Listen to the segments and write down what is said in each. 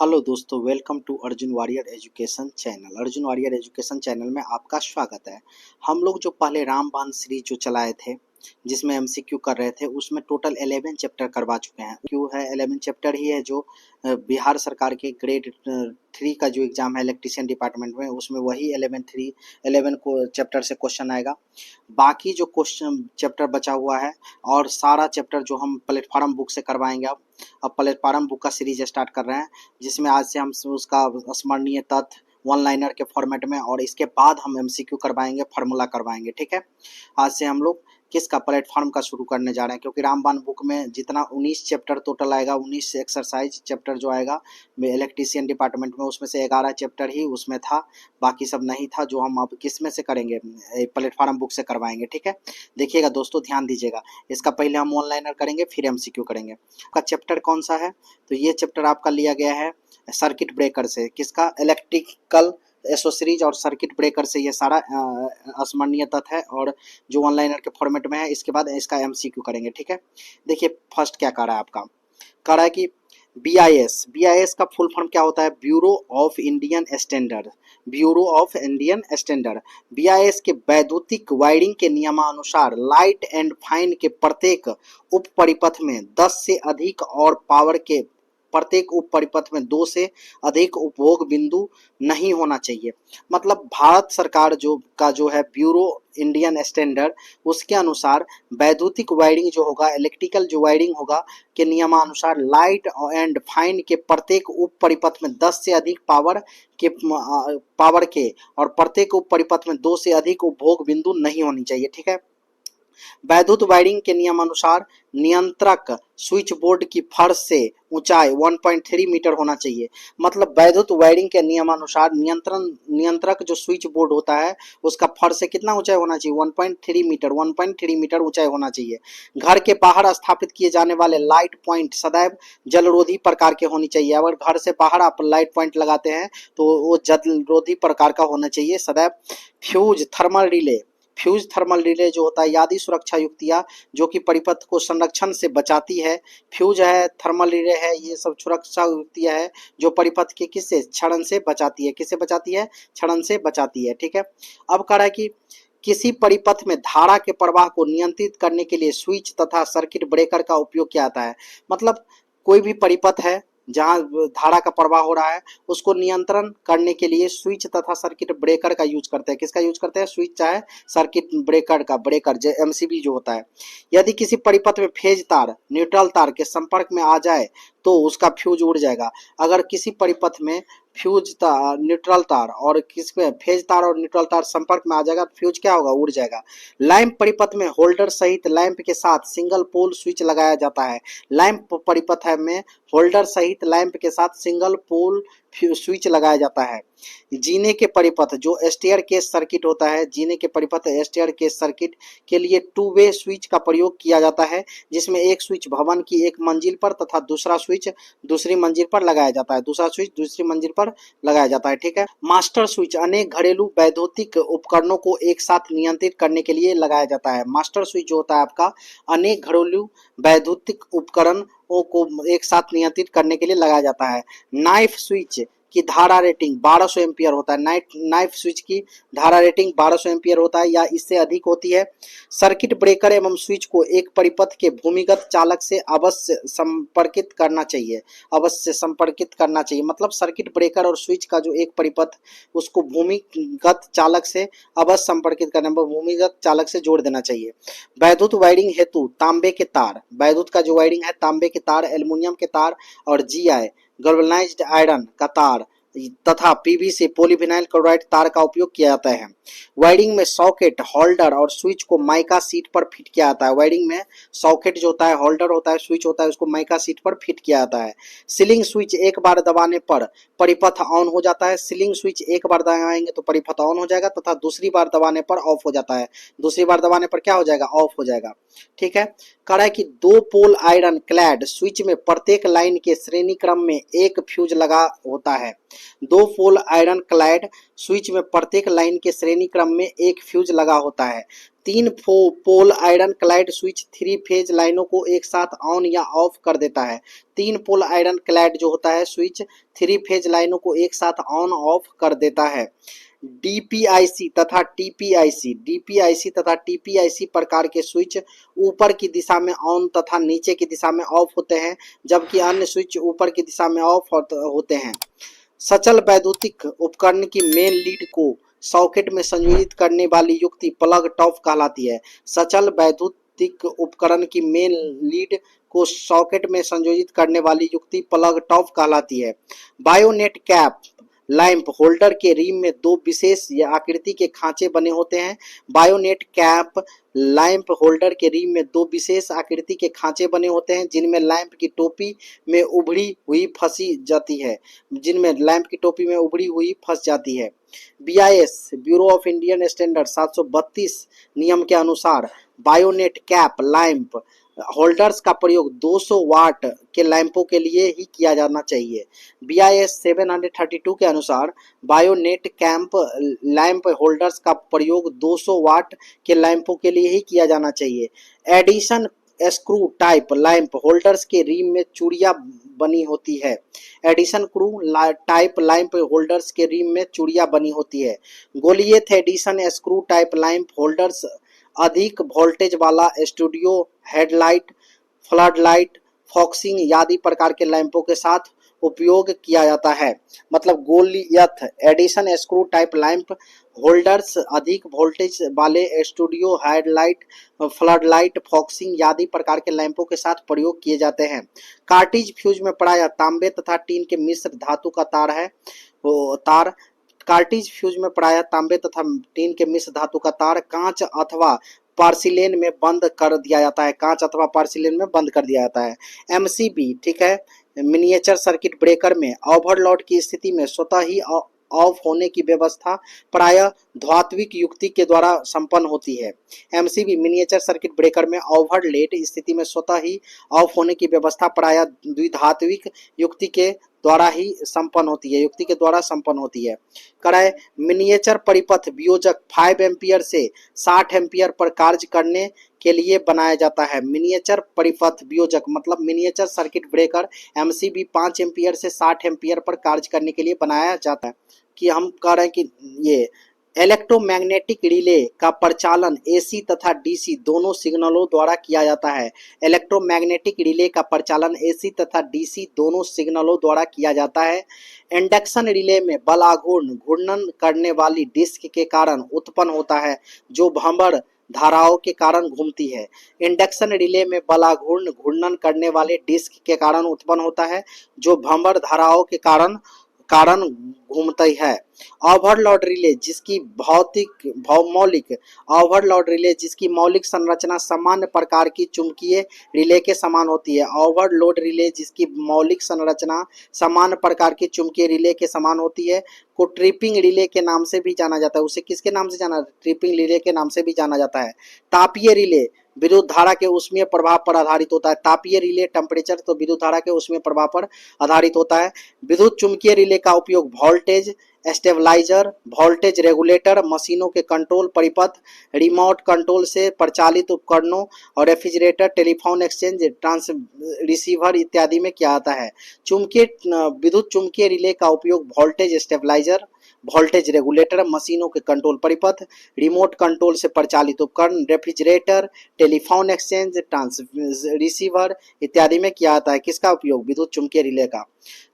Hello दोस्तों, welcome to Arjun Warrior education channel. Arjun Warrior education channel में आपका स्वागत है। हम लोग जो पहले रामबाण सीरीज जो चलाए थे, जिसमें एमसीक्यू कर रहे थे, उसमें टोटल 11 चैप्टर करवा चुके हैं। क्यों है 11 चैप्टर ही है जो बिहार सरकार के ग्रेड 3 का जो एग्जाम है इलेक्ट्रीशियन डिपार्टमेंट में, उसमें वही 11 को चैप्टर से क्वेश्चन आएगा। बाकी जो क्वेश्चन चैप्टर बचा हुआ है और सारा चैप्टर जो हम प्लेटफॉर्म बुक से करवाएंगे। अब प्लेटफॉर्म बुक का सीरीज स्टार्ट कर रहे हैं, जिसमें आज से हम उसका स्मरणीय तथ्य वन लाइनर के फॉर्मेट में, और इसके बाद हम एमसीक्यू करवाएंगे, फार्मूला करवाएंगे। ठीक है, आज से हम लोग किसका प्लेटफॉर्म का शुरू करने जा रहे हैं, क्योंकि रामबाण बुक में जितना 19 चैप्टर टोटल आएगा, 19 एक्सरसाइज चैप्टर जो आएगा इलेक्ट्रीशियन डिपार्टमेंट में, उसमें से 11 चैप्टर ही उसमें था, बाकी सब नहीं था, जो हम अब किस में से करेंगे, प्लेटफॉर्म बुक से करवाएंगे। ठीक है, देखिएगा दोस्तों, ध्यान दीजिएगा। इसका पहले हम वन लाइनर करेंगे, फिर एमसीक्यू करेंगे। आपका चैप्टर कौन सा है? तो ये चैप्टर आपका लिया गया है सर्किट ब्रेकर से। किसका? इलेक्ट्रिकल एसोसीरीज और सर्किट ब्रेकर से ये सारा स्मरणीय तथ्य है, और जो वन लाइनर के फॉर्मेट में है। इसके बाद इसका एमसीक्यू करेंगे। ठीक है, देखिए फर्स्ट क्या कह रहा है आपका, कह रहा है कि बीआईएस का फुल फॉर्म क्या होता है? Bureau of Indian standard. Bureau of Indian standard. BIS के वैद्युतिक वायरिंग के नियमानुसार लाइट एंड फाइन के प्रत्येक उप परिपथ में 10 से अधिक और पावर के प्रत्येक उप परिपथ में 2 से अधिक उपभोग बिंदु नहीं होना चाहिए। मतलब भारत सरकार जो है ब्यूरो इंडियन स्टैंडर्ड, उसके अनुसार वैद्युतिक वायरिंग जो होगा, इलेक्ट्रिकल जो वायरिंग होगा के नियमानुसार लाइट एंड फाइन के प्रत्येक उप परिपथ में 10 से अधिक पावर के और प्रत्येक उप परिपथ में 2 से अधिक उपभोग बिंदु नहीं होनी चाहिए। ठीक है, वैद्युत वायरिंग के नियमानुसार नियंत्रक स्विच बोर्ड की फर्श से ऊंचाई 1.3 मीटर होना चाहिए। मतलब वैद्युत वायरिंग के नियमानुसार नियंत्रक जो स्विच बोर्ड होता है, उसका फर्श से कितना ऊंचाई होना चाहिए? 1.3 मीटर ऊंचाई होना चाहिए। घर के बाहर स्थापित किए जाने वाले लाइट पॉइंट सदैव जलरोधी प्रकार के होनी चाहिए। अगर घर से बाहर आप लाइट पॉइंट लगाते हैं तो वो जलरोधी प्रकार का होना चाहिए सदैव। फ्यूज थर्मल रिले जो होता है, यादी सुरक्षा युक्तियां जो कि परिपथ को संरक्षण से बचाती है। फ्यूज है, थर्मल रिले है, ये सब सुरक्षा युक्तियां है जो परिपथ के किससे? क्षरण से बचाती है। किससे बचाती है? क्षरण से बचाती है। ठीक है, अब कह रहा है कि किसी परिपथ में धारा के प्रवाह को नियंत्रित करने के लिए स्विच तथा सर्किट ब्रेकर का उपयोग किया जाता है। मतलब कोई भी परिपथ है जहां धारा का प्रवाह हो रहा है, उसको नियंत्रण करने के लिए स्विच तथा सर्किट ब्रेकर का यूज करते हैं। किसका यूज करते हैं? स्विच चाहे सर्किट ब्रेकर का। ब्रेकर जो एमसीबी जो होता है, यदि किसी परिपथ में फेज तार न्यूट्रल तार के संपर्क में आ जाए तो उसका फ्यूज उड़ जाएगा। अगर किसी परिपथ में फ्यूज तार, न्यूट्रल तार और किसमें फेज तार और न्यूट्रल तार संपर्क में आ जाएगा तो फ्यूज क्या होगा? उड़ जाएगा। लैंप परिपथ में होल्डर सहित लैंप के साथ सिंगल पोल स्विच लगाया जाता है। लैंप परिपथ में होल्डर सहित लैंप के साथ सिंगल पोल स्विच लगाया जाता है। जीने के परिपथ जो स्टेयर केस सर्किट होता है, जीने के परिपथ स्टेयर केस सर्किट के लिए 2 वे स्विच का प्रयोग किया जाता है, जिसमें एक स्विच भवन की एक मंजिल पर तथा दूसरा स्विच दूसरी मंजिल पर लगाया जाता है। दूसरा स्विच दूसरी मंजिल पर लगाया जाता है। ठीक है, मास्टर स्विच अनेक घरेलू वैद्युतिक उपकरणों को एक साथ नियंत्रित करने के लिए लगाया जाता है। मास्टर स्विच जो होता है आपका अनेक घरेलू वैद्युतिक उपकरण को एक साथ नियंत्रित करने के लिए लगाया जाता है। नाइफ स्विच की धारा रेटिंग 1200 एम्पियर होता है। नाइफ स्विच की धारा रेटिंग 1200 एम्पियर होता है या इससे अधिक होती है। सर्किट ब्रेकर एवं स्विच को एक परिपथ के भूमिगत चालक से अवश्य संपर्कित करना चाहिए। अवश्य संपर्कित करना चाहिए, मतलब सर्किट ब्रेकर और स्विच का जो एक परिपथ, उसको भूमिगत चालक से अवश्य संपर्कित करना, भूमिगत चालक से जोड़ देना चाहिए। वैद्युत वायरिंग हेतु तांबे के तार, वैद्युत का जो वायरिंग है, तांबे के तार, एल्युमिनियम के तार और जीआई गैल्वेनाइज्ड आयरन का तार तथा पीवीसी पॉलीविनाइल क्लोराइड तार का उपयोग किया जाता है। वायरिंग में सॉकेट, होल्डर और स्विच को माइका सीट पर फिट किया जाता है। वायरिंग में सॉकेट जो होता है, होल्डर होता है, स्विच होता है, उसको माइका सीट पर फिट किया जाता है। सीलिंग स्विच एक बार दबाने पर परिपथ ऑन हो जाता है। सीलिंग स्विच एक बार दबाएंगे तो परिपथ ऑन हो जाएगा तथा दूसरी बार दबाने पर ऑफ हो जाता है। दूसरी बार दबाने पर क्या हो जाएगा? ऑफ हो जाएगा। ठीक है, कह रहा है कि 2 पोल आयरन क्लैड स्विच में प्रत्येक लाइन के श्रेणी क्रम में एक फ्यूज लगा होता है। 2 पोल आयरन क्लैड स्विच में प्रत्येक लाइन के श्रेणी क्रम में एक फ्यूज लगा होता है। 3 पोल आयरन क्लाइड स्विच 3 फेज लाइनों को एक साथ ऑन या ऑफ कर देता है। 3 पोल आयरन क्लाइड जो होता है स्विच 3 फेज लाइनों को एक साथ ऑन ऑफ कर देता है। डीपीआईसी तथा टीपीआईसी प्रकार के स्विच ऊपर की दिशा में ऑन तथा नीचे की दिशा में ऑफ होते हैं, जबकि अन्य स्विच ऊपर की दिशा में ऑफ होते हैं। सचल वैद्युतिक उपकरण की मेन लीड को सॉकेट में संयोजित करने वाली युक्ति प्लग टॉप कहलाती है। सचल वैद्युतिक उपकरण की मेन लीड को सॉकेट में संयोजित करने वाली युक्ति प्लग टॉप कहलाती है। बायोनेट कैप लैंप होल्डर के रिम में 2 विशेष आकृति के खांचे बने होते हैं। बायोनेट कैप लैंप होल्डर के रिम में 2 विशेष आकृति के खांचे बने होते हैं, जिनमें लैंप की टोपी में उभरी हुई फंस जाती है। BIS bureau of Indian standard 732 नियम के अनुसार बायोनेट कैप लैंप होल्डर्स का प्रयोग 200 वाट के लैंपों के लिए ही किया जाना चाहिए। BIS 732 के अनुसार बायोनेट कैंप लैंप होल्डर्स का प्रयोग 200 वाट के लैंपों के लिए ही किया जाना चाहिए। Edison screw type lamp holders के रिम में चूड़ियां बनी होती है। Edison screw type lamp holders के रिम में चूड़ियां बनी होती है। Goliath Edison screw type lamp holders अधिक वोल्टेज वाला studio headlight, flood light, focusing आदि प्रकार के लैंपों के साथ उपयोग किया जाता है। मतलब Goliath Edison screw type lamp holders अधिक वोल्टेज वाले studio headlight, flood light, focusing आदि प्रकार के लैंपों के साथ प्रयोग किए जाते हैं। कार्टिज फ्यूज में प्रायः तांबे तथा टीन के मिश्र धातु का तार कार्टिज फ्यूज में प्रायः तांबे तथा टीन के मिश्र धातु का तार कांच अथवा पार्सिलेन में बंद कर दिया जाता है। MCB ठीक है, मिनिएचर सर्किट ब्रेकर में ओवरलोड की स्थिति में स्वतः ही ऑफ होने की व्यवस्था प्रायः धात्विक युक्ति के द्वारा संपन्न होती है। MCB मिनिएचर सर्किट ब्रेकर में ओवरलोड स्थिति में स्वतः ही ऑफ होने की व्यवस्था प्रायः द्विधात्विक युक्ति के द्वारा संपन्न होती है। कराए मिनिएचर परिपथ वियोजक 5 एम्पियर से 60 एम्पियर पर कार्य करने के लिए बनाया जाता है। मिनिएचर परिपथ वियोजक मतलब miniature circuit breaker MCB 5 ampere से 60 एम्पियर पर कार्य करने के लिए बनाया जाता है। कि हम कह रहे हैं कि ये इलेक्ट्रोमैग्नेटिक रिले का प्रचालन AC तथा DC दोनों सिग्नलों द्वारा किया जाता है। इलेक्ट्रोमैग्नेटिक रिले का प्रचालन AC तथा DC दोनों सिग्नलों द्वारा किया जाता है। इंडक्शन रिले में बल आघूर्ण घूर्णन करने वाली डिस्क के कारण उत्पन्न होता है, जो भंवर धाराओं के कारण घूमती है। इंडक्शन रिले में बल आघूर्ण घूर्णन करने वाले डिस्क के कारण उत्पन्न होता है, जो भंवर धाराओं के कारण घूमती है। ओवरलोड रिले जिसकी मौलिक संरचना सामान्य प्रकार की चुंबकीय रिले के समान होती है। ओवरलोड रिले जिसकी मौलिक संरचना सामान्य प्रकार की चुंबकीय रिले के समान होती है को ट्रिपिंग रिले के नाम से भी जाना जाता है। उसे किसके नाम से जाना? ट्रिपिंग रिले के नाम से भी जाना जाता है। तापीय रिले विद्युत धारा के ऊष्मीय प्रभाव पर आधारित होता है। तापीय रिले टेम्परेचर तो विद्युत धारा के ऊष्मीय प्रभाव पर आधारित होता है। विद्युत चुंबकीय रिले का उपयोग वोल्टेज स्टेबलाइजर, वोल्टेज रेगुलेटर, मशीनों के कंट्रोल परिपथ, रिमोट कंट्रोल से परिचालित उपकरणों और रेफ्रिजरेटर, टेलीफोन एक्सचेंज, रिसीवर इत्यादि में किया जाता है। विद्युत चुंबकीय रिले का उपयोग वोल्टेज स्टेबलाइजर, वोल्टेज रेगुलेटर, मशीनों के कंट्रोल परिपथ, रिमोट कंट्रोल से परिचालित उपकरण, रेफ्रिजरेटर, टेलीफोन एक्सचेंज, रिसीवर इत्यादि में किया जाता है। किसका उपयोग? विद्युत चुंबकीय रिले का।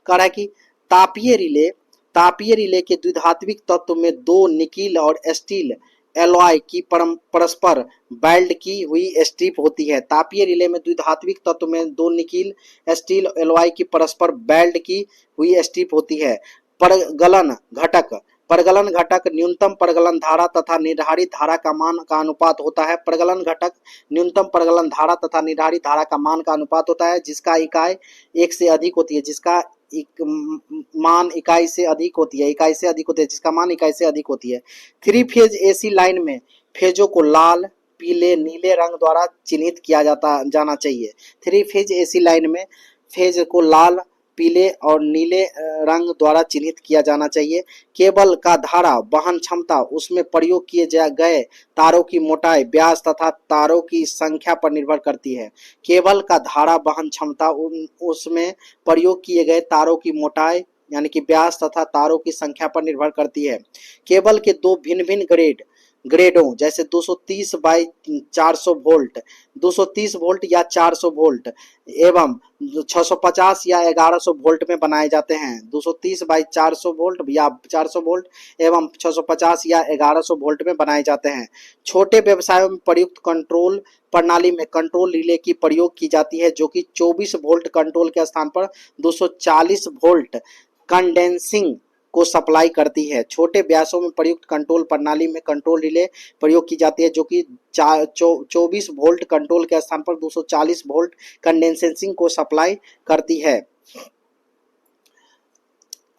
कह रहा है कि तापीय रिले के द्विधात्विक तत्व में 2 निकिल और स्टील एलॉय की परस्पर वेल्ड की हुई स्ट्रिप होती है। तापीय रिले में द्विधात्विक तत्व में 2 निकिल स्टील एलॉय की परस्पर वेल्ड की हुई स्ट्रिप होती है। परगलन घटक न्यूनतम परगलन धारा तथा निर्धारित धारा का मान का अनुपात होता है। परगलन घटक न्यूनतम परगलन धारा तथा निर्धारित धारा का मान का अनुपात होता है, जिसका इकाई 1 से अधिक होती है, जिसका मान इकाई से अधिक होती है, जिसका मान इकाई से अधिक होती है। 3 फेज AC लाइन में फेजों को लाल, पीले, नीले रंग द्वारा चिन्हित किया जाना चाहिए। 3 फेज AC लाइन में फेज को लाल, पीले और नीले रंग द्वारा चिन्हित किया जाना चाहिए। केबल का धारा वहन क्षमता उसमें प्रयोग किए गए तारों की मोटाई, व्यास तथा तारों की संख्या पर निर्भर करती है। केबल का धारा वहन क्षमता उसमें प्रयोग किए गए तारों की मोटाई यानी कि व्यास तथा तारों की संख्या पर निर्भर करती है। केबल के दो भिन्न भिन्न ग्रेडों जैसे 230 बाई 400 वोल्ट, 230 वोल्ट या 400 वोल्ट एवं 650 या 1100 वोल्ट में बनाए जाते हैं। 230 बाई 400 वोल्ट या 400 वोल्ट एवं 650 या 1100 वोल्ट में बनाए जाते हैं। छोटे व्यवसायों में प्रयुक्त कंट्रोल प्रणाली में कंट्रोल रिले की प्रयोग की जाती है, जो कि 24 वोल्ट कंट्रोल के स्थान पर 240 वोल्ट कंडेंसिंग को सप्लाई करती है। छोटे व्यासों में प्रयुक्त कंट्रोल प्रणाली में कंट्रोल रिले प्रयोग की जाती है, जो कि 24 वोल्ट कंट्रोल के स्थान पर 240 वोल्ट कंडेंसिंग को सप्लाई करती है।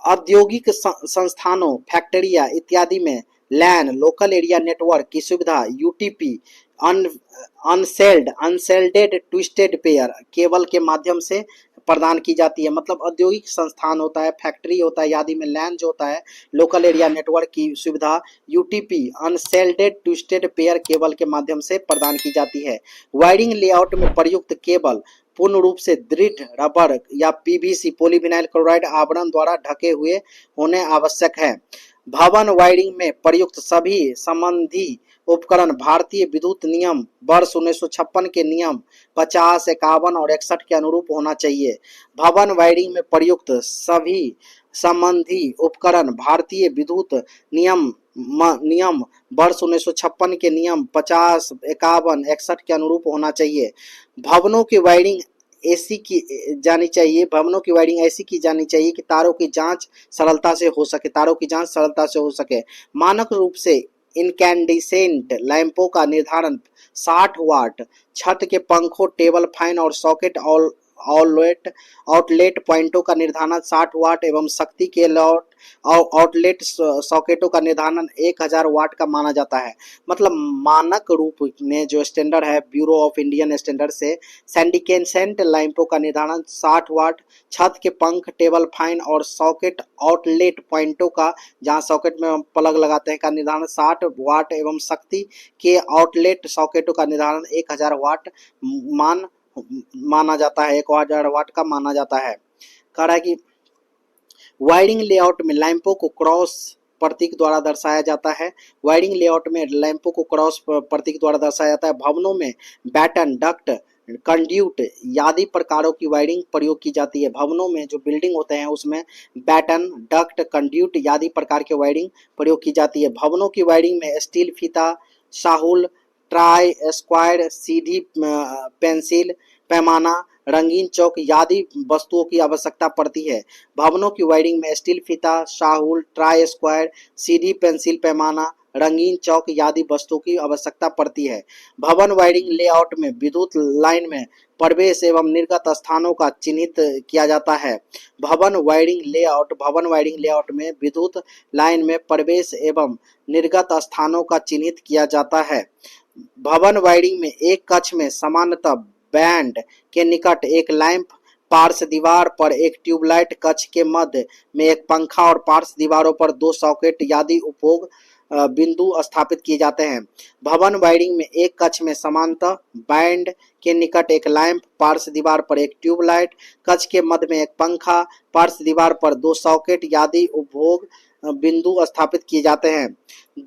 औद्योगिक संस्थानों, फैक्ट्रिया इत्यादि में लैन लोकल एरिया नेटवर्क की सुविधा यूटीपी अनसेल्डेड ट्विस्टेड पेयर केबल के माध्यम से प्रदान की जाती है। मतलब औद्योगिक संस्थान होता है, फैक्ट्री होता है आदि में लैन जो होता है लोकल एरिया नेटवर्क की सुविधा यूटीपी अनसेल्डेड ट्विस्टेड पेयर केबल के माध्यम से प्रदान की जाती है। वायरिंग लेआउट में प्रयुक्त केबल पूर्ण रूप से दृढ़ रबर या पीवीसी पॉलीविनाइल क्लोराइड आवरण द्वारा ढके हुए होने आवश्यक है। भवन वायरिंग में प्रयुक्त सभी संबंधी उपकरण भारतीय विद्युत नियम वर्ष 1956 के नियम 50, 51 और 61 के अनुरूप होना चाहिए। भवन वायरिंग में प्रयुक्त सभी संबंधी उपकरण भारतीय विद्युत नियम वर्ष 1956 के नियम 50, 51, 61 के अनुरूप होना चाहिए। भवनों की वायरिंग ऐसी की जानी चाहिए भवनों की वायरिंग ऐसी की जानी चाहिए कि तारों की जांच सरलता से हो सके। मानक रूप से इनकैंडिसेंट लैंपों का निर्धारण 60 वाट, छत के पंखों, टेबल फैन और सॉकेट आउटलेट पॉइंटों का निर्धारण 60 वाट एवं शक्ति के आउटलेट सॉकेटों का निर्धारण 1000 वाट का माना जाता है। मतलब मानक रूप में जो स्टैंडर्ड है ब्यूरो ऑफ इंडियन स्टैंडर्ड से सैंडिकेंसेंट लैंपों का निर्धारण 60 वाट, छत के पंख, टेबल फैन और सॉकेट आउटलेट पॉइंटों का जहां सॉकेट में हम प्लग लगाते हैं का निर्धारण 60 वाट एवं शक्ति के आउटलेट सॉकेटों का निर्धारण 1000 वाट माना जाता है 1000 वाट का माना जाता है। कह रहा है कि वायरिंग लेआउट में लैंपों को क्रॉस प्रतीक द्वारा दर्शाया जाता है। वायरिंग लेआउट में लैंपों को क्रॉस प्रतीक द्वारा दर्शाया जाता है। भवनों में बैटन, डक्ट, कंड्यूट आदि प्रकारों की वायरिंग प्रयोग की जाती है। भवनों में जो बिल्डिंग होते हैं उसमें बैटन, डक्ट, कंड्यूट आदि प्रकार के वायरिंग प्रयोग की जाती है। भवनों की वायरिंग में स्टील फीता, साहुल, ट्राई स्क्वायर, सीधी पेंसिल पैमाना, रंगीन चौक आदि वस्तुओं की आवश्यकता पड़ती है। भवनों की वायरिंग में स्टील फीता, साहुल, ट्राई स्क्वायर, सीधी पेंसिल पैमाना, रंगीन चौक आदि वस्तुओं की आवश्यकता पड़ती है। भवन वायरिंग लेआउट में विद्युत लाइन में प्रवेश एवं निर्गत स्थानों का चिन्हित किया जाता है। भवन वायरिंग लेआउट में विद्युत लाइन में प्रवेश एवं निर्गत स्थानों का चिन्हित किया जाता है। भवन वायरिंग में एक कक्ष में सामान्यतः बैंड के निकट एक लैंप, पार्श्व दीवार पर एक ट्यूबलाइट, कक्ष के मध्य में एक पंखा और पार्श्व दीवारों पर 2 सॉकेट आदि उपभोग बिंदु स्थापित किए जाते हैं। भवन वायरिंग में एक कक्ष में समांतर बैंड के निकट एक लैंप, पार्श्व दीवार पर एक ट्यूबलाइट, कक्ष के मध्य में एक पंखा, पार्श्व दीवार पर 2 सॉकेट आदि उपभोग बिंदु स्थापित किए जाते हैं।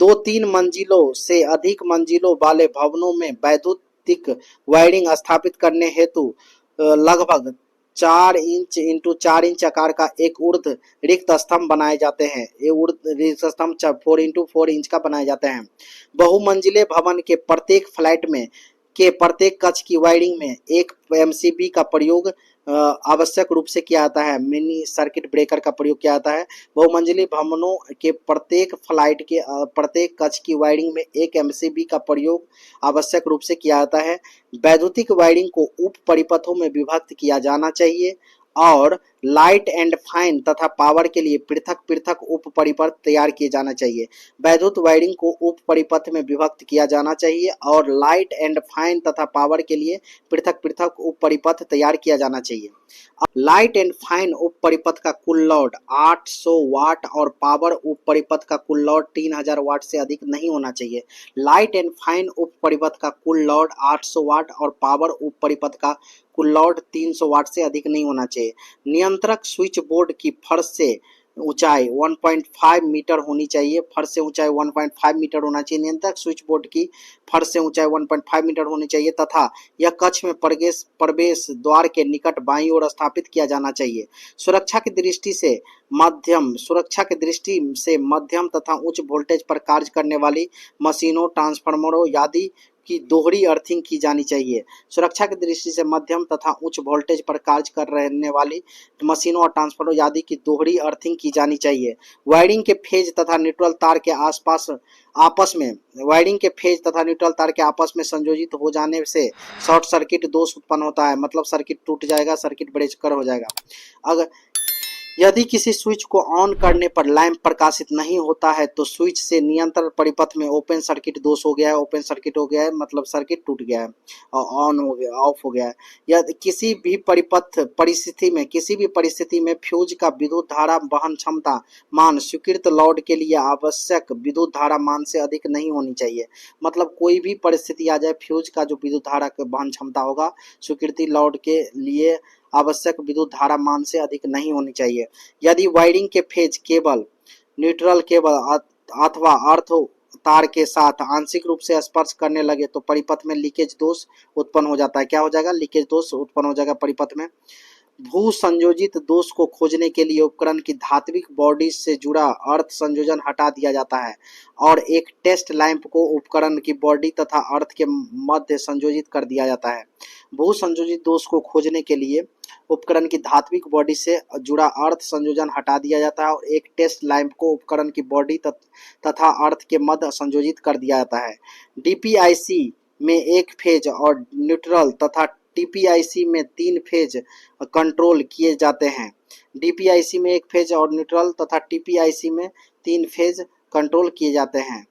2-3 मंजिलों से अधिक मंजिलों वाले भवनों में वैद्युतिक वायरिंग स्थापित करने हेतु लगभग 4 इंच इंटू 4 इंच आकार का एक ऊर्ध रिक्त स्तंभ बनाए जाते हैं। ये ऊर्ध रिक्त स्तंभ 4 इंटू 4 इंच का बनाए जाते हैं। बहुमंजिले भवन के प्रत्येक फ्लैट में के प्रत्येक कक्ष की वायरिंग में एक एमसीबी का प्रयोग आवश्यक रूप से किया जाता है। मिनी सर्किट ब्रेकर का प्रयोग किया जाता है। बहुमंजिली भवनों के प्रत्येक फ्लाइट के प्रत्येक कक्ष की वायरिंग में एक एमसीबी का प्रयोग आवश्यक रूप से किया जाता है। वैद्युतिक वायरिंग को उप परिपथों में विभक्त किया जाना चाहिए और लाइट एंड फाइन तथा पावर के लिए पृथक पृथक उप परिपथ तैयार किए जाना चाहिए। वैद्युत वायरिंग को उप परिपथ में विभक्त किया जाना चाहिए और लाइट एंड फाइन तथा पावर के लिए पृथक पृथक उप परिपथ तैयार किया जाना चाहिए। लाइट एंड फाइन उप परिपथ का कुल लोड 800 वाट और पावर उप परिपथ का कुल लोड 3000 वाट से अधिक नहीं होना चाहिए। लाइट एंड फाइन उप परिपथ का कुल लोड 800 वाट और पावर उप परिपथ का कुल लोड 300 वाट से अधिक नहीं होना चाहिए। नियंत्रक स्विच बोर्ड की फर्श से ऊंचाई 1.5 मीटर होनी चाहिए। फर्श से ऊंचाई 1.5 मीटर होना चाहिए। नियंत्रक स्विच बोर्ड की फर्श से ऊंचाई 1.5 मीटर होनी चाहिए तथा यह कक्ष में प्रवेश द्वार के निकट बाईं ओर स्थापित किया जाना चाहिए। सुरक्षा की दृष्टि से मध्यम तथा उच्च वोल्टेज पर कार्य करने वाली मशीनों, ट्रांसफार्मरों आदि की दोहरी अर्थिंग की जानी चाहिए। सुरक्षा की दृष्टि से मध्यम तथा उच्च वोल्टेज पर कार्य कर रहने वाली मशीनों और ट्रांसफार्मरों आदि की दोहरी अर्थिंग की जानी चाहिए। वायरिंग के फेज तथा न्यूट्रल तार के आपस में संयोजित हो जाने से शॉर्ट सर्किट दोष उत्पन्न होता है, मतलब सर्किट टूट जाएगा, सर्किट ब्रेकर हो जाएगा। अगर यदि किसी स्विच को ऑन करने पर लैंप प्रकाशित नहीं होता है तो स्विच से नियंत्रण परिपथ में ओपन सर्किट दोष हो गया है। ओपन सर्किट हो गया है मतलब सर्किट टूट गया है और ऑन हो गया, ऑफ हो गया है। यदि किसी भी परिस्थिति में फ्यूज का विद्युत धारा वहन क्षमता मान स्वीकृत लोड के लिए आवश्यक विद्युत धारा मान से अधिक नहीं होनी चाहिए। मतलब कोई भी परिस्थिति आ जाए, फ्यूज का जो विद्युत धारा वहन क्षमता होगा स्वीकृति लोड के लिए आवश्यक विद्युत धारा मान से अधिक नहीं होनी चाहिए। यदि वायरिंग के फेज केबल, न्यूट्रल केबल अथवा अर्थ तार के साथ आंशिक रूप से स्पर्श करने लगे तो परिपथ में लीकेज दोष उत्पन्न हो जाता है। क्या हो जाएगा? लीकेज दोष उत्पन्न हो जाएगा परिपथ में। भू संयोजित दोष को खोजने के लिए उपकरण की धात्विक बॉडी से जुड़ा अर्थ संयोजन हटा दिया जाता है और एक टेस्ट लैंप को उपकरण की बॉडी तथा अर्थ के मध्य संयोजित कर दिया जाता है। भू संयोजित दोष को खोजने के लिए उपकरण की धात्विक बॉडी से जुड़ा अर्थ संयोजन हटा दिया जाता है और एक टेस्ट लैंप को उपकरण की बॉडी तथा अर्थ के मध्य संयोजित कर दिया जाता है। डीपीआईसी में एक फेज और न्यूट्रल तथा टीपीआईसी में 3 फेज कंट्रोल किए जाते हैं। डीपीआईसी में एक फेज और न्यूट्रल तथा टीपीआईसी में 3 फेज कंट्रोल किए जाते हैं।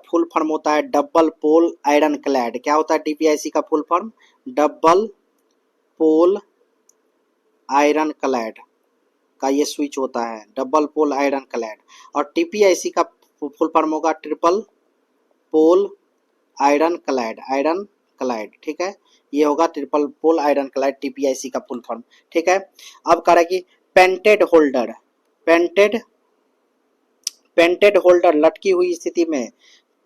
फुल फॉर्म होता है डबल पोल आयरन क्लैड। क्या होता है डीपीआईसी का full form? Double pole iron clad का ये स्विच होता है, डबल पोल आयरन क्लैड। और टीपीआईसी का फुल फॉर्म होगा ट्रिपल पोल आयरन क्लैड, ठीक है। ये होगा ट्रिपल पोल आयरन क्लैड टीपीआईसी का फुल फॉर्म, ठीक है। अब कह रहा है कि पेंटेड होल्डर लटकी हुई स्थिति में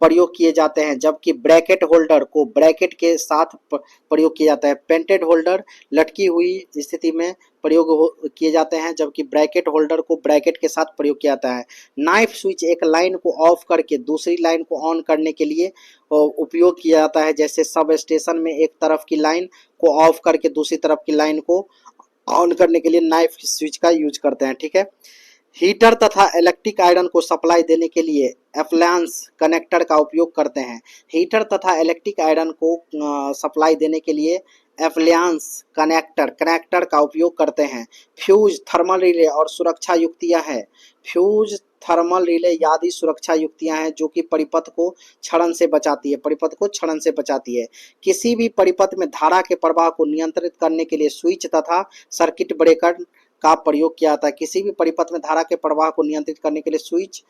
प्रयोग किए जाते हैं जबकि ब्रैकेट होल्डर को ब्रैकेट के साथ प्रयोग किया जाता है। पेंटेड होल्डर लटकी हुई स्थिति में प्रयोग किए जाते हैं जबकि ब्रैकेट होल्डर को ब्रैकेट के साथ प्रयोग किया जाता है। नाइफ स्विच एक लाइन को ऑफ करके दूसरी लाइन को ऑन करने के लिए उपयोग किया जाता है। जैसे सब स्टेशन में एक तरफ की लाइन को ऑफ करके दूसरी तरफ की लाइन को ऑन करने के लिए नाइफ स्विच का यूज करते हैं, ठीक है। हीटर तथा इलेक्ट्रिक आयरन को सप्लाई देने के लिए एप्लायंस कनेक्टर का उपयोग करते हैं। हीटर तथा इलेक्ट्रिक आयरन को सप्लाई देने के लिए एप्लायंस कनेक्टर का उपयोग करते हैं। फ्यूज, थर्मल रिले और सुरक्षा युक्तियां हैं। फ्यूज, थर्मल रिले आदि सुरक्षा युक्तियां हैं जो कि परिपथ को क्षरण से बचाती है। किसी भी परिपथ में धारा के प्रवाह को नियंत्रित करने के लिए स्विच तथा सर्किट ब्रेकर का प्रयोग किया जाता है। किसी भी परिपथ में धारा के प्रवाह को नियंत्रित करने के लिए स्विच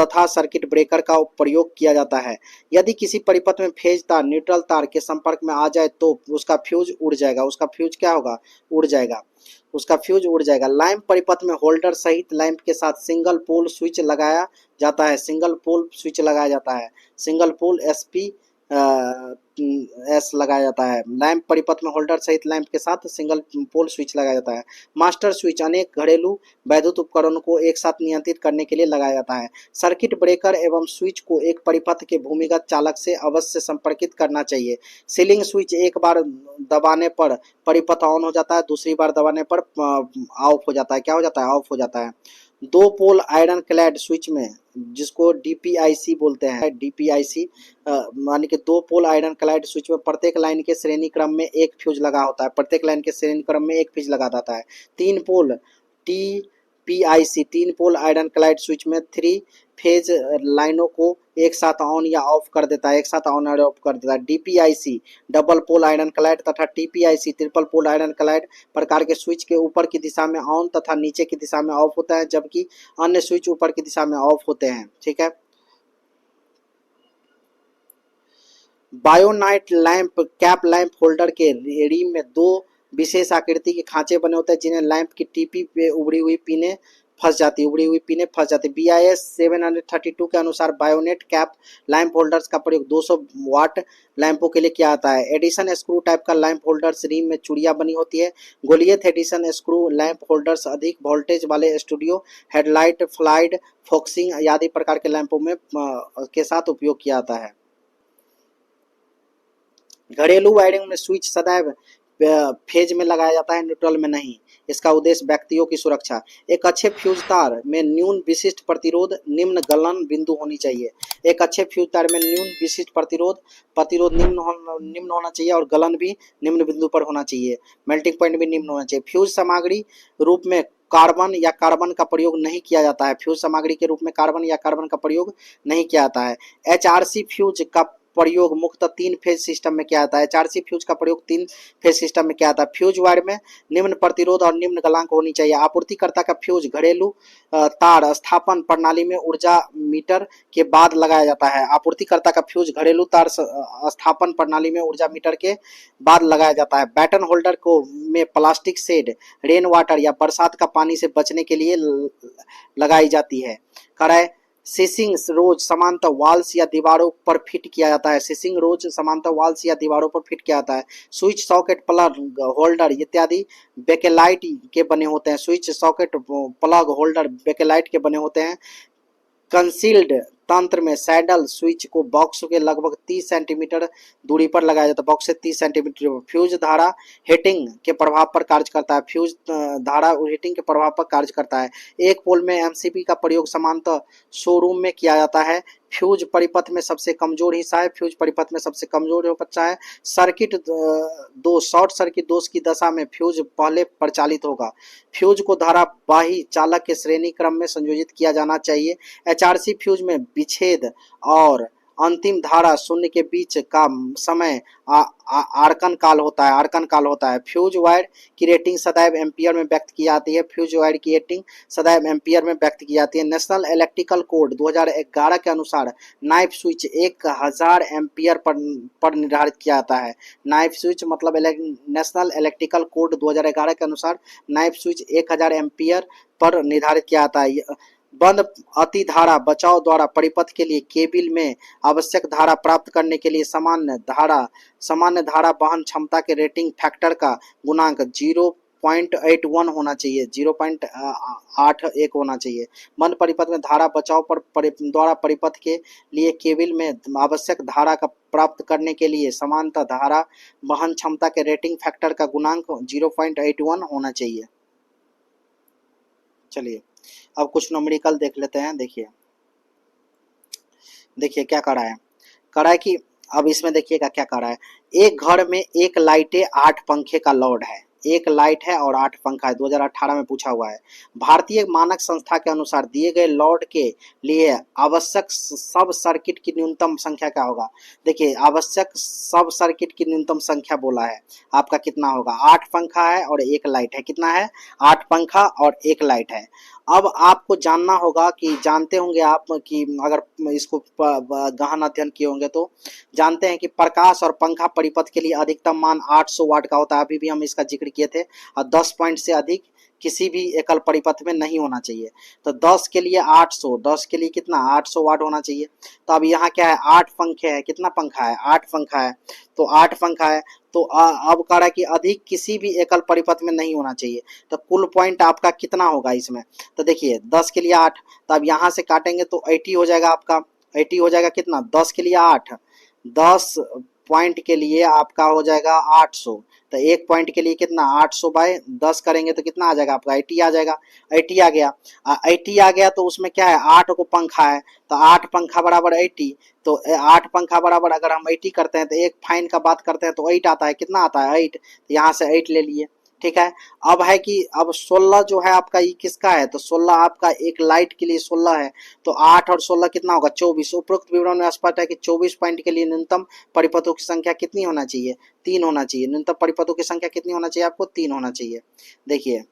तथा सर्किट ब्रेकर का प्रयोग किया जाता है। यदि किसी परिपथ में फेज तार न्यूट्रल तार के संपर्क में आ जाए तो उसका फ्यूज उड़ जाएगा। उसका फ्यूज उड़ जाएगा। लैंप परिपथ में होल्डर सहित लैंप के साथ सिंगल पोल स्विच लगाया जाता है। सिंगल पोल एस लगाया जाता है। लैंप परिपथ में होल्डर सहित लैंप के साथ सिंगल पोल स्विच लगाया जाता है। मास्टर स्विच अनेक घरेलू वैद्युत उपकरणों को एक साथ नियंत्रित करने के लिए लगाया जाता है। सर्किट ब्रेकर एवं स्विच को एक परिपथ के भूमिगत चालक से अवश्य संपर्कित करना चाहिए। सीलिंग स्विच एक बार दबाने पर परिपथ ऑन हो जाता है, दूसरी बार दबाने पर ऑफ हो जाता है। क्या हो जाता है? ऑफ हो जाता है। दो पोल आयरन क्लैड स्विच में, जिसको डीपीआईसी बोलते हैं, डीपीआईसी मानी कि दो पोल आयरन क्लैड स्विच में प्रत्येक लाइन के श्रेणी क्रम में एक फ्यूज लगा होता है, प्रत्येक लाइन के श्रेणी क्रम में एक फ्यूज लगा जाता है। तीन पोल टीपीआईसी, तीन पोल आयरन क्लाइड स्विच में थ्री फेज लाइनों को एक साथ ऑन या ऑफ कर देता है, एक साथ ऑन और ऑफ कर देता है। डीपीआईसी डबल पोल आयरन क्लाइड तथा टीपीआईसी ट्रिपल पोल आयरन क्लाइड प्रकार के स्विच के ऊपर की दिशा में ऑन तथा नीचे की दिशा में ऑफ होता है, जबकि अन्य स्विच ऊपर की दिशा में ऑफ होते हैं। ठीक है। बायोनाइट लैंप कैप लैंप होल्डर के रिम में दो विशेष आकृति के खांचे बने होते हैं, जिन्हें लैंप की टीपी पे उभरी हुई पिनें फंस जाती। BIS 732 के अनुसार बायोनेट कैप लैंप होल्डर्स का प्रयोग 200 वाट लैंपों के लिए किया जाता है। एडिशन स्क्रू टाइप का लैंप होल्डर्स रिम में चूड़ियां बनी होती है। Goliath Edison screw lamp holders अधिक वोल्टेज वाले स्टूडियो हेडलाइट, फ्लाइड, फोक्सिंग आदि प्रकार के लैंपों में के साथ उपयोग किया जाता है। घरेलू वायरिंग में स्विच सदैव फेज में लगाया जाता है, न्यूट्रल में नहीं। इसका उद्देश्य व्यक्तियों की सुरक्षा। एक अच्छे फ्यूज तार में न्यून विशिष्ट प्रतिरोध निम्न गलन बिंदु होनी चाहिए। एक अच्छे फ्यूज तार में न्यून विशिष्ट प्रतिरोध निम्न होना चाहिए और गलन भी निम्न बिंदु पर होना चाहिए। मेल्टिंग पॉइंट भी निम्न होना चाहिए। फ्यूज सामग्री रूप में कार्बन या कार्बन का प्रयोग नहीं किया जाता है। फ्यूज सामग्री के रूप में कार्बन या कार्बन का प्रयोग नहीं किया जाता है। HRC फ्यूज का प्रयोग मुख्यतः तीन फेज सिस्टम में किया जाता है। HRC फ्यूज का प्रयोग तीन फेज सिस्टम में किया जाता है। फ्यूज वायर में निम्न प्रतिरोध और निम्न गलनांक होनी चाहिए। आपूर्तिकर्ता का फ्यूज घरेलू तार स्थापन प्रणाली में ऊर्जा मीटर के बाद लगाया जाता है। आपूर्तिकर्ता का फ्यूज घरेलू तार स्थापन प्रणाली में ऊर्जा मीटर के बाद लगाया जाता है। बैटन होल्डर को में प्लास्टिक शेड रेन वाटर या बरसात का पानी से बचने के लिए लगाई जाती है। कड़ाई सीसिंग रोज समांतर वाल्स या दीवारों पर फिट किया जाता है। सीसिंग रोज समांतर वाल्स या दीवारों पर फिट किया जाता है। स्विच सॉकेट प्लग होल्डर इत्यादि बेकेलाइट के बने होते हैं। Switch socket plug holder bakelite के बने होते हैं। कंसील्ड तंत्र में सैडल स्विच को बॉक्स के लगभग 30 सेंटीमीटर दूरी पर लगाया जाता है। बॉक्स से 30 सेंटीमीटर। फ्यूज धारा हीटिंग के प्रभाव पर कार्य करता है। फ्यूज धारा हीटिंग के प्रभाव पर कार्य करता है। एक पोल में MCB का प्रयोग समांतर शोरूम में किया जाता है। फ्यूज परिपथ में सबसे कमजोर हिस्सा है। फ्यूज परिपथ में सबसे कमजोर हिस्सा है। सर्किट दो शॉर्ट सर्किट दोष की दशा में फ्यूज पहले प्रचालित होगा। फ्यूज को धारावाही चालक के श्रेणी क्रम में संयोजित किया जाना चाहिए। HRC फ्यूज में विच्छेद और अंतिम धारा शून्य के बीच का समय आर्कन काल होता है। फ्यूज वायर की रेटिंग सदैव एम्पियर में व्यक्त की जाती है। फ्यूज वायर की रेटिंग सदैव एम्पियर में व्यक्त की जाती है। नेशनल इलेक्ट्रिकल कोड 2011 के अनुसार नाइफ स्विच 1000 एम्पियर पर निर्धारित किया जाता है। नाइफ स्विच मतलब नेशनल इलेक्ट्रिकल कोड 2011 के अनुसार नाइफ स्विच 1000 एम्पियर पर निर्धारित किया जाता है। बंद अति धारा बचाव द्वारा परिपथ के लिए केबिल में आवश्यक धारा प्राप्त करने के लिए सामान्य धारा वहन क्षमता के रेटिंग फैक्टर का गुणांक 0.81 होना चाहिए, 0.81 होना चाहिए। बंद परिपथ में धारा बचाव द्वारा परिपथ के लिए केबिल में आवश्यक धारा का प्राप्त करने के लिए समानता धारा वहन क्षमता के रेटिंग फैक्टर का गुणांक 0.81 होना चाहिए। चलिए अब कुछ न्यूमेरिकल देख लेते हैं। देखिए क्या कर रहा है कि अब इसमें देखिएगा क्या कर रहा है। एक घर में एक लाइटें 8 पंखे का लोड है। एक लाइट है और 8 पंखा है। 2018 में पूछा हुआ है। भारतीय मानक संस्था के अनुसार दिए गए लोड के लिए आवश्यक सब सर्किट की न्यूनतम संख्या क्या होगा। देखिए आवश्यक सब सर्किट की न्यूनतम संख्या बोला है, आपका कितना होगा। 8 पंखा है और एक लाइट है। कितना है? 8 पंखा और एक लाइट है। अब आपको जानना होगा कि जानते होंगे आप कि अगर इसको गहन अध्ययन किए होंगे तो जानते हैं कि प्रकाश और पंखा परिपथ के लिए अधिकतम मान 800 वाट का होता है। अभी भी हम इसका जिक्र किए थे। और 10 पॉइंट से अधिक किसी भी एकल परिपथ में नहीं होना चाहिए। तो 10 के लिए 800, 10 के लिए कितना 800 वाट होना चाहिए। तो अब यहाँ क्या है 8 पंखे हैं। कितना पंखा है? 8 पंखा है। तो 8 पंखा है तो अब कह रहा है कि अधिक किसी भी एकल परिपथ में नहीं होना चाहिए। तो कुल पॉइंट आपका कितना होगा इसमें। तो देखिए 10 के लिए 8, तो अब यहाँ से काटेंगे तो 80 हो जाएगा आपका। 80 हो जाएगा कितना? 10 के लिए 8, 10 पॉइंट के लिए आपका हो जाएगा 800। तो एक पॉइंट के लिए कितना 800/10 करेंगे तो कितना आ जाएगा आपका 80 आ जाएगा। 80 आ गया। 80 आ गया तो उसमें क्या है 8 को पंखा है तो 8 पंखा बराबर 80। तो 8 पंखा बराबर अगर हम 80 करते हैं तो एक फाइन का बात करते हैं तो 8 आता है। कितना आता है 8। तो यहाँ से 8 ले लिए। ठीक है। अब है कि अब 16 जो है आपका ये किसका है तो 16 आपका एक लाइट के लिए 16 है। तो 8 और 16 कितना होगा 24। उपरोक्त विवरण में स्पष्ट है कि 24 पॉइंट के लिए न्यूनतम परिपथों की संख्या कितनी होना चाहिए 3 होना चाहिए। न्यूनतम परिपथों की संख्या कितनी होना चाहिए आपको 3 होना चाहिए। देखिए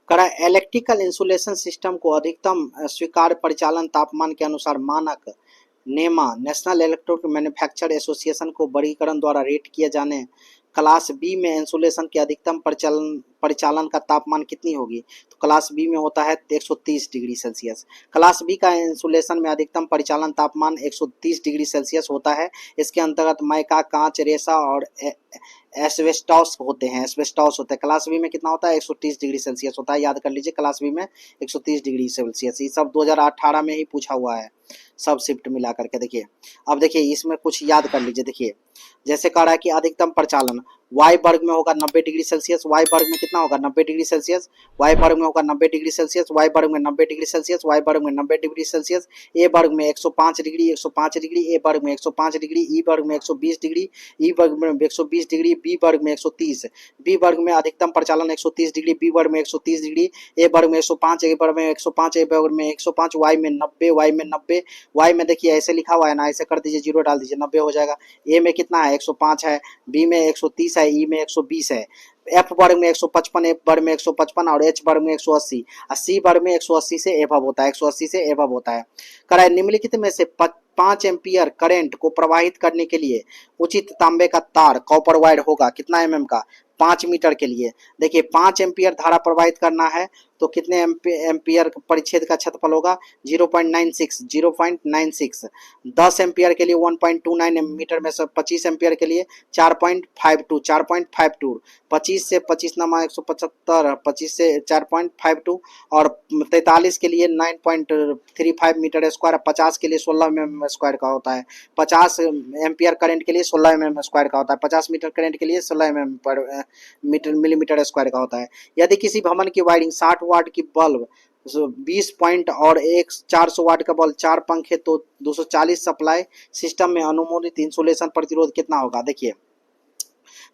करा इलेक्ट्रिकल इंसुलेशन सिस्टम को अधिकतम स्वीकार्य परिचालन तापमान के अनुसार मानक नेमा नेशनल इलेक्ट्रिक मैन्युफैक्चर एसोसिएशन को वर्गीकरण द्वारा रेट किए जाने क्लास बी में इंसुलेशन के अधिकतम परिचालन का तापमान कितनी होगी तो क्लास बी में होता है 130 डिग्री सेल्सियस। क्लास बी का इंसुलेशन में अधिकतम परिचालन तापमान 130 डिग्री सेल्सियस होता है। इसके अंतर्गत माइका कांच रेसा और एस्बेस्टॉस होते हैं। एस्बेस्टॉस होते हैं। क्लास बी में कितना होता है 130 डिग्री सेल्सियस होता है। याद कर लीजिए क्लास बी में 130 डिग्री सेल्सियस। ये सब 2018 में ही पूछा हुआ है सब शिफ्ट मिला करके। देखिए अब देखिए इसमें कुछ याद कर लीजिए। देखिए जैसे कह रहा है कि अधिकतम परिचालन वाई वर्ग में होगा 90 डिग्री सेल्सियस। वाई वर्ग में कितना होगा 90 डिग्री सेल्सियस। वाई वर्ग में होगा 90 डिग्री सेल्सियस। वाई वर्ग में 90 डिग्री सेल्सियस। वाई वर्ग में 90 डिग्री सेल्सियस। ए वर्ग में 105 डिग्री 105 डिग्री। ए वर्ग में 105 डिग्री। ई वर्ग में 120 डिग्री। ई वर्ग में 120 डिग्री। बी वर्ग में 130। बी वर्ग में अधिकतम परिचालन 130 डिग्री। बी वर्ग में 130 डिग्री। ए वर्ग में 105। ए वर्ग में 105। ए वर्ग में 105। वाई में 90। वाई में 90। वाई में देखिए ऐसे लिखा हुआ है ना ऐसे कर दीजिए 0 डाल दीजिए 90 हो जाएगा। ए में कितना है 105 है। बी में 130 है। ई में 120 है। एफ वर्ग में 155। एफ वर्ग में 155 और एच वर्ग में 180 और सी वर्ग में 180 से एबव होता है। 180 से एबव होता है। कराए निम्नलिखित में से 5 एम्पियर करंट को प्रवाहित करने के लिए उचित तांबे का तार कॉपर वायर होगा कितना एमएम का 5 मीटर के लिए। देखिए 5 एम्पियर धारा प्रवाहित करना है तो कितने एम्पियर परिच्छेद का क्षेत्रफल होगा 0.96 0.96। 10 एम्पियर के लिए 1.29 मीटर में से 25 एम्पियर के लिए 4.52 4.52। 25 से 25 नमा 175 25 से 4.52 और 43 के लिए 9.35 मीटर स्क्वायर। 50 के लिए 16 एम स्क्वायर का होता है। 50 एम्पियर करंट के लिए 16 एम स्क्वायर का होता है। 50 मीटर करंट के लिए 16 एम पर मीटर मिलीमीटर स्क्वायर का होता है। यदि किसी भवन की वायरिंग 60 वाट की बल्ब 20 पॉइंट और एक 400 वाट का बल्ब 4 पंखे तो 240 सप्लाई सिस्टम में अनुमोदित इंसुलेशन प्रतिरोध कितना होगा। देखिए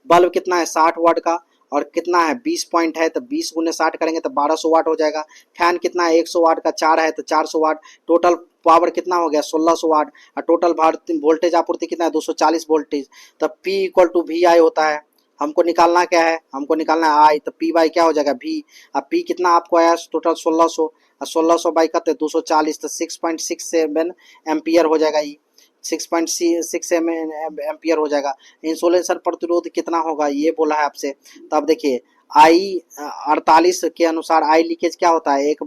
बल्ब कितना है 60 वाट का और कितना है 20 पॉइंट है तो 20 गुने 60 करेंगे तो 1200 वाट हो जाएगा। फैन कितना है 100 वाट का 4 है तो 400 वाट। टोटल पावर कितना हो गया 1600 वाट और टोटल वोल्टेज आपूर्ति कितना है 240 वोल्टेज। तो P इक्वल टू वी आई होता है। हमको निकालना क्या है हमको निकालना है आई तो P बाई क्या हो जाएगा V। अब P कितना आपको आया टोटल 1600 और 1600 बाई करते 240 तो 6.67 एम्पियर हो जाएगा। ये 6.6 एम्पियर हो जाएगा। इंसुलेशन प्रतिरोध कितना होगा ये बोला है आपसे। तो अब देखिए आई 48 के अनुसार आई लीकेज क्या होता है एक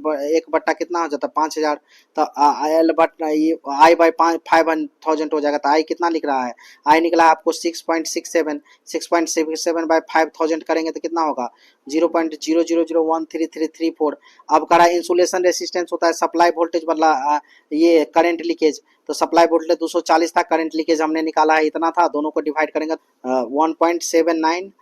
बट्टा कितना हो जाता है 5000। तो एल बट आई बाई 5000 हो जाएगा। तो आई कितना लिख रहा है आई निकला है आपको 6.67 6.67 बाई 5000 करेंगे तो कितना होगा 0.00013334। अब करा इंसुलेशन रेसिस्टेंस होता है सप्लाई वोल्टेज बदला ये करंट लीकेज। तो सप्लाई वोल्टेज 240 था करंट लीकेज हमने निकाला है इतना था। दोनों को डिवाइड करेंगे 1.79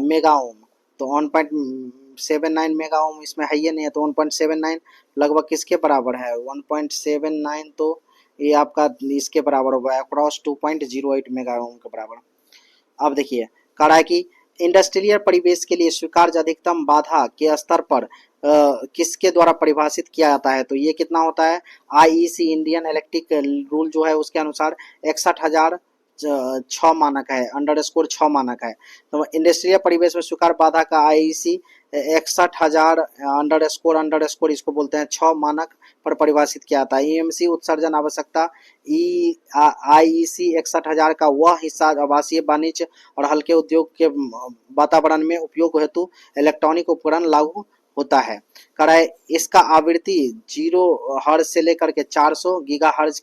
मेगा ओम। तो 1.79 मेगा ओम इसमें है ही नहीं है तो 1.79 लगभग किसके बराबर है 1.79 तो ये आपका इसके बराबर होगा अक्रॉस 2.08 मेगा ओम के बराबर। अब देखिए कह रहा है कि इंडस्ट्रियल परिवेश के लिए स्वीकार्य अधिकतम बाधा के स्तर पर किसके द्वारा परिभाषित किया जाता है। तो ये कितना होता है आईईसी इंडियन इलेक्ट्रिक रूल जो है उसके अनुसार 61,006 मानक है अंडरस्कोर 6 मानक है। तो इंडस्ट्रियल परिवेश में स्वीकार बाधा का आईईसी 61,000 अंडरस्कोर इसको बोलते हैं 6 मानक पर परिभाषित किया जाता है। ईएमसी उत्सर्जन आवश्यकता आईईसी 61,000 का वह हिस्सा आवासीय वाणिज्य और हल्के उद्योग के वातावरण में उपयोग हेतु इलेक्ट्रॉनिक उपकरण लागू होता है। कराए इसका आवृत्ति 0 हर्ज से लेकर के 400 गीगा हर्ज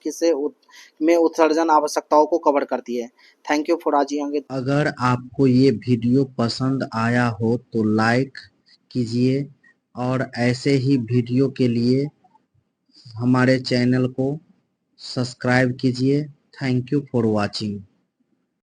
में उत्सर्जन आवश्यकताओं को कवर करती है। Thank you for watching. अगर आपको ये वीडियो पसंद आया हो तो लाइक कीजिए और ऐसे ही वीडियो के लिए हमारे चैनल को सब्सक्राइब कीजिए। Thank you for watching.